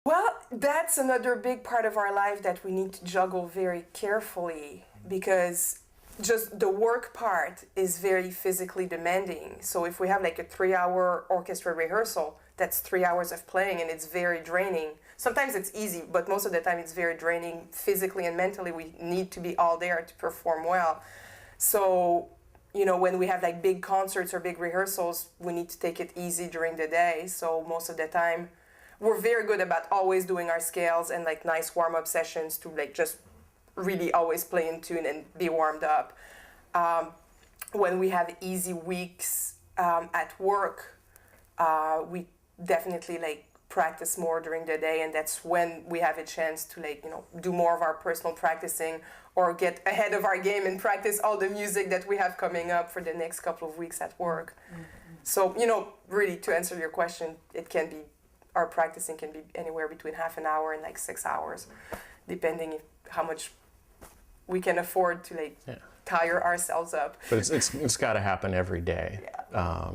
Well, that's another big part of our life that we need to juggle very carefully because just the work part is very physically demanding. So if we have like a 3 hour orchestra rehearsal, that's 3 hours of playing and it's very draining. Sometimes it's easy, but most of the time it's very draining physically and mentally. We need to be all there to perform well. So, when we have like big concerts or big rehearsals, we need to take it easy during the day. So most of the time, we're very good about always doing our scales and like nice warm-up sessions to like just really always play in tune and be warmed up. When we have easy weeks at work, we definitely like practice more during the day, and that's when we have a chance to like do more of our personal practicing or get ahead of our game and practice all the music that we have coming up for the next couple of weeks at work. Mm-hmm. So really to answer your question, our practicing can be anywhere between half an hour and like 6 hours, depending how much we can afford to tire ourselves up. But it's got to happen every day. Yeah.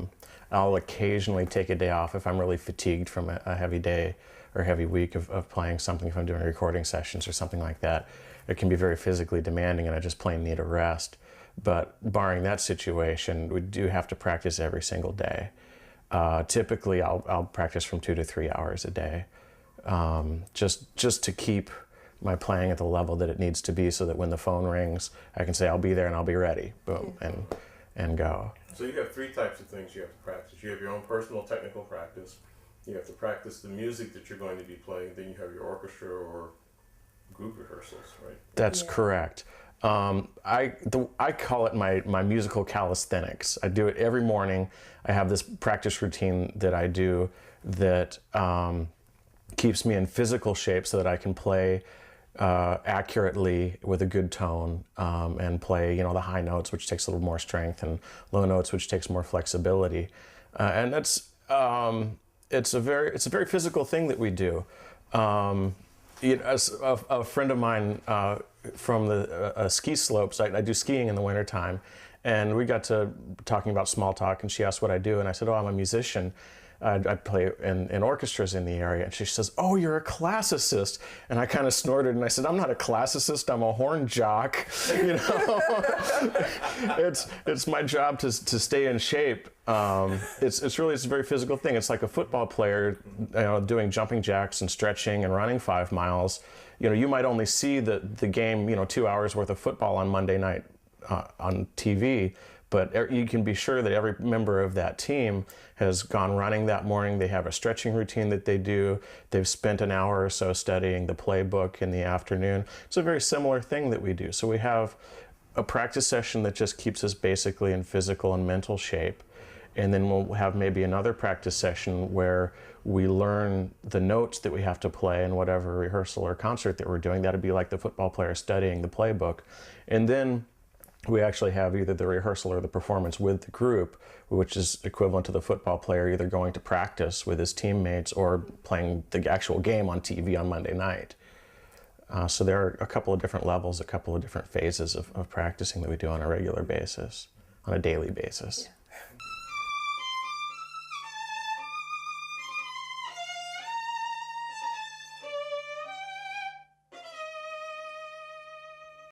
I'll occasionally take a day off if I'm really fatigued from a heavy day or heavy week of playing something, if I'm doing recording sessions or something like that. It can be very physically demanding and I just plain need a rest. But barring that situation, we do have to practice every single day. Typically, I'll practice from 2 to 3 hours a day, just to keep my playing at the level that it needs to be, so that when the phone rings, I can say I'll be there and I'll be ready, boom, and go. So you have three types of things you have to practice. You have your own personal technical practice. You have to practice the music that you're going to be playing. Then you have your orchestra or group rehearsals, right? That's correct. I call it my musical calisthenics. I do it every morning. I have this practice routine that I do that keeps me in physical shape so that I can play accurately with a good tone and play, the high notes, which takes a little more strength, and low notes, which takes more flexibility. And that's it's a very physical thing that we do. As a friend of mine from the ski slopes, I do skiing in the wintertime, and we got to talking about small talk, and she asked what I do, and I said, oh, I'm a musician. I play in orchestras in the area. And she says, oh, you're a classicist. And I kind of snorted, and I said, I'm not a classicist, I'm a horn jock. It's my job to stay in shape. It's a very physical thing. It's like a football player doing jumping jacks and stretching and running 5 miles. You might only see the game, 2 hours worth of football on Monday night on TV, but you can be sure that every member of that team has gone running that morning. They have a stretching routine that they do. They've spent an hour or so studying the playbook in the afternoon. It's a very similar thing that we do. So we have a practice session that just keeps us basically in physical and mental shape. And then we'll have maybe another practice session where we learn the notes that we have to play in whatever rehearsal or concert that we're doing. That'd be like the football player studying the playbook. And then we actually have either the rehearsal or the performance with the group, which is equivalent to the football player either going to practice with his teammates or playing the actual game on TV on Monday night. So there are a couple of different levels, a couple of different phases of practicing that we do on a regular basis, on a daily basis. Yeah.